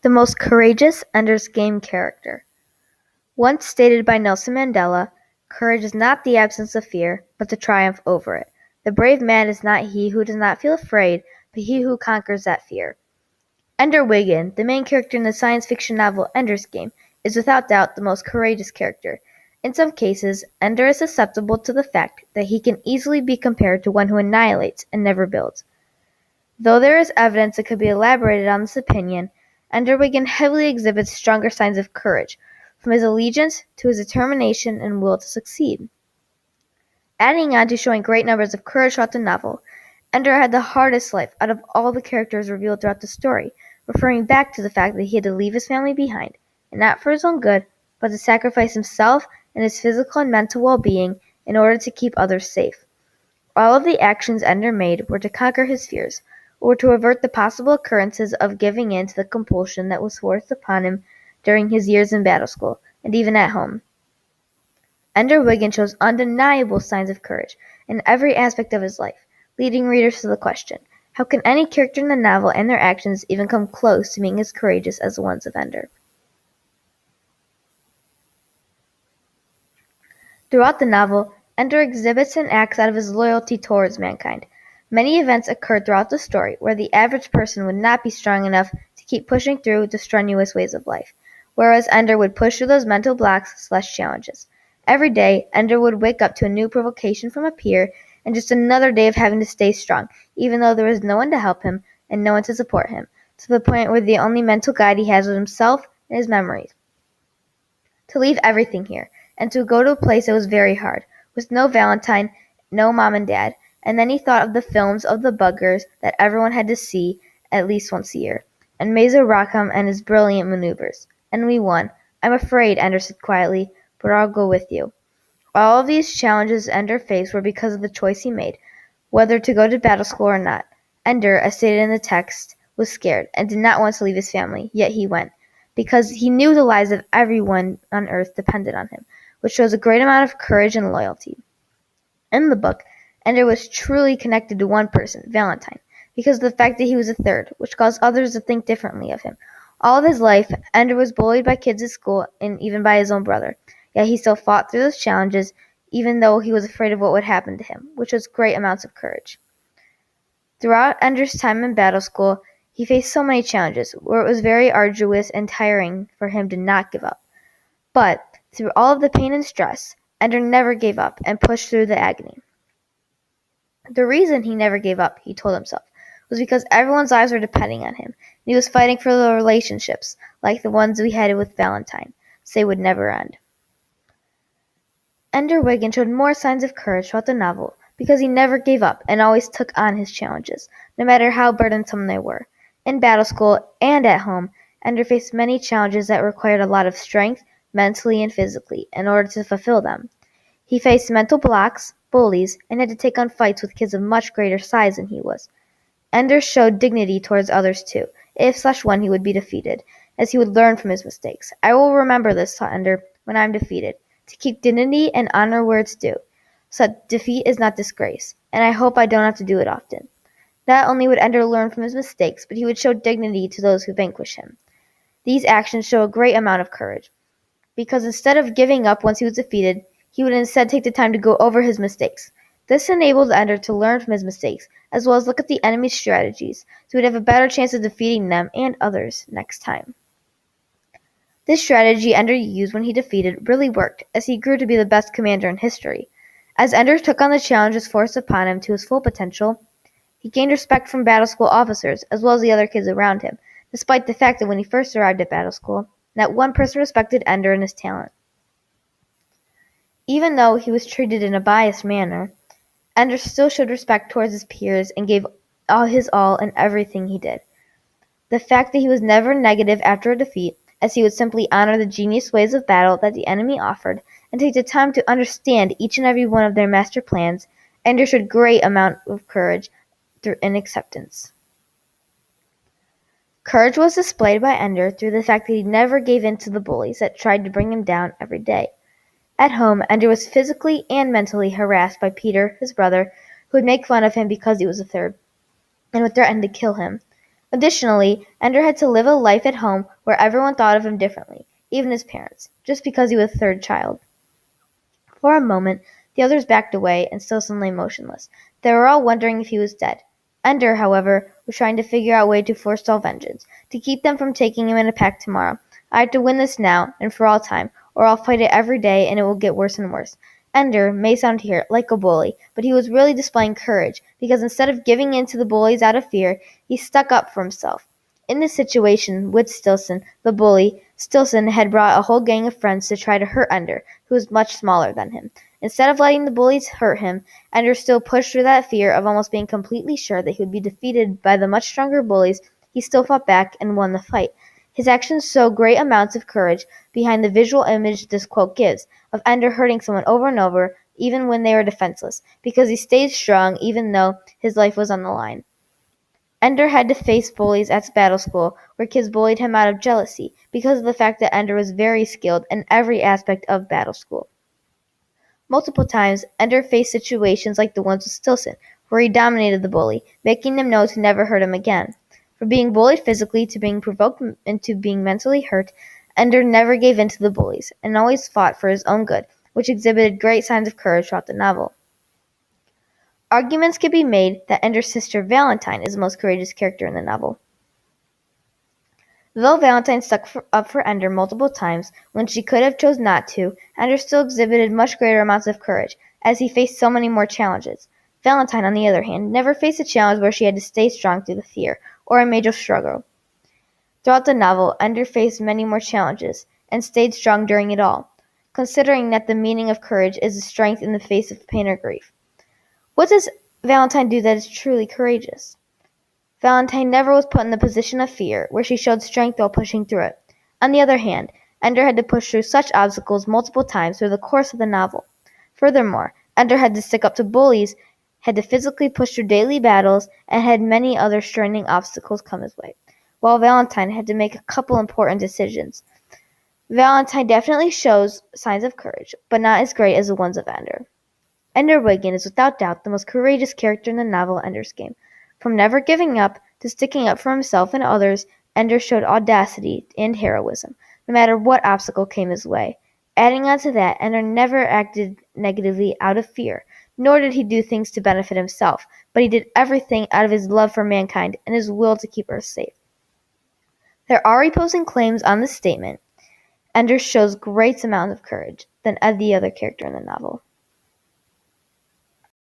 The most courageous Ender's Game character. Once stated by Nelson Mandela, courage is not the absence of fear, but the triumph over it. The brave man is not he who does not feel afraid, but he who conquers that fear. Ender Wiggin, the main character in the science fiction novel Ender's Game, is without doubt the most courageous character. In some cases, Ender is susceptible to the fact that he can easily be compared to one who annihilates and never builds. Though there is evidence that could be elaborated on this opinion, Ender Wiggin heavily exhibits stronger signs of courage, from his allegiance to his determination and will to succeed. Adding on to showing great numbers of courage throughout the novel, Ender had the hardest life out of all the characters revealed throughout the story, referring back to the fact that he had to leave his family behind, and not for his own good, but to sacrifice himself and his physical and mental well-being in order to keep others safe. All of the actions Ender made were to conquer his fears, or to avert the possible occurrences of giving in to the compulsion that was forced upon him during his years in battle school, and even at home. Ender Wiggin shows undeniable signs of courage in every aspect of his life, leading readers to the question, how can any character in the novel and their actions even come close to being as courageous as the ones of Ender? Throughout the novel, Ender exhibits and acts out of his loyalty towards mankind. Many events occurred throughout the story where the average person would not be strong enough to keep pushing through the strenuous ways of life, whereas Ender would push through those mental blocks/challenges. Every day, Ender would wake up to a new provocation from a peer and just another day of having to stay strong, even though there was no one to help him and no one to support him, to the point where the only mental guide he has is himself and his memories. To leave everything here, and to go to a place that was very hard, with no Valentine, no mom and dad, and then he thought of the films of the buggers that everyone had to see at least once a year, and Mazo Rackham and his brilliant maneuvers. And we won. I'm afraid, Ender said quietly, but I'll go with you. All of these challenges Ender faced were because of the choice he made, whether to go to battle school or not. Ender, as stated in the text, was scared and did not want to leave his family, yet he went, because he knew the lives of everyone on Earth depended on him, which shows a great amount of courage and loyalty. In the book, Ender was truly connected to one person, Valentine, because of the fact that he was a third, which caused others to think differently of him. All of his life, Ender was bullied by kids at school and even by his own brother, yet he still fought through those challenges, even though he was afraid of what would happen to him, which was great amounts of courage. Throughout Ender's time in battle school, he faced so many challenges, where it was very arduous and tiring for him to not give up. But through all of the pain and stress, Ender never gave up and pushed through the agony. The reason he never gave up, he told himself, was because everyone's lives were depending on him, and he was fighting for the relationships, like the ones we had with Valentine, so they would never end. Ender Wiggin showed more signs of courage throughout the novel because he never gave up and always took on his challenges, no matter how burdensome they were. In battle school and at home, Ender faced many challenges that required a lot of strength, mentally and physically, in order to fulfill them. He faced mental blocks, bullies, and had to take on fights with kids of much greater size than he was. Ender showed dignity towards others too, if such one he would be defeated, as he would learn from his mistakes. I will remember this, thought Ender, when I am defeated, to keep dignity and honor where it's due, so that defeat is not disgrace, and I hope I don't have to do it often. Not only would Ender learn from his mistakes, but he would show dignity to those who vanquish him. These actions show a great amount of courage, because instead of giving up once he was defeated, he would instead take the time to go over his mistakes. This enabled Ender to learn from his mistakes, as well as look at the enemy's strategies, so he would have a better chance of defeating them and others next time. This strategy Ender used when he defeated really worked, as he grew to be the best commander in history. As Ender took on the challenges forced upon him to his full potential, he gained respect from battle school officers, as well as the other kids around him, despite the fact that when he first arrived at battle school, not one person respected Ender and his talent. Even though he was treated in a biased manner, Ender still showed respect towards his peers and gave his all in everything he did. The fact that he was never negative after a defeat, as he would simply honor the genius ways of battle that the enemy offered and take the time to understand each and every one of their master plans, Ender showed great amount of courage and acceptance. Courage was displayed by Ender through the fact that he never gave in to the bullies that tried to bring him down every day. At home, Ender was physically and mentally harassed by Peter, his brother, who would make fun of him because he was a third, and would threaten to kill him. Additionally, Ender had to live a life at home where everyone thought of him differently, even his parents, just because he was the third child. For a moment, the others backed away, and Stilson lay motionless. They were all wondering if he was dead. Ender, however, was trying to figure out a way to forestall vengeance, to keep them from taking him in a pack tomorrow. I have to win this now, and for all time, or I'll fight it every day, and it will get worse and worse. Ender may sound here like a bully, but he was really displaying courage, because instead of giving in to the bullies out of fear, he stuck up for himself. In this situation, with Stilson, the bully, Stilson had brought a whole gang of friends to try to hurt Ender, who was much smaller than him. Instead of letting the bullies hurt him, Ender still pushed through that fear of almost being completely sure that he would be defeated by the much stronger bullies. He still fought back and won the fight. His actions show great amounts of courage behind the visual image this quote gives, of Ender hurting someone over and over, even when they were defenseless, because he stayed strong even though his life was on the line. Ender had to face bullies at battle school, where kids bullied him out of jealousy, because of the fact that Ender was very skilled in every aspect of battle school. Multiple times, Ender faced situations like the ones with Stilson, where he dominated the bully, making them know to never hurt him again. From being bullied physically to being provoked into being mentally hurt, Ender never gave in to the bullies, and always fought for his own good, which exhibited great signs of courage throughout the novel. Arguments can be made that Ender's sister Valentine is the most courageous character in the novel. Though Valentine stuck up for Ender multiple times when she could have chose not to, Ender still exhibited much greater amounts of courage, as he faced so many more challenges. Valentine, on the other hand, never faced a challenge where she had to stay strong through the fear, or a major struggle. Throughout the novel, Ender faced many more challenges, and stayed strong during it all, considering that the meaning of courage is the strength in the face of pain or grief. What does Valentine do that is truly courageous? Valentine never was put in the position of fear, where she showed strength while pushing through it. On the other hand, Ender had to push through such obstacles multiple times through the course of the novel. Furthermore, Ender had to stick up to bullies, had to physically push through daily battles, and had many other straining obstacles come his way, while Valentine had to make a couple important decisions. Valentine definitely shows signs of courage, but not as great as the ones of Ender. Ender Wiggin is without doubt the most courageous character in the novel Ender's Game. From never giving up to sticking up for himself and others, Ender showed audacity and heroism, no matter what obstacle came his way. Adding on to that, Ender never acted negatively out of fear, nor did he do things to benefit himself, but he did everything out of his love for mankind and his will to keep Earth safe. There are opposing claims on this statement. Ender shows great amounts of courage than any other character in the novel.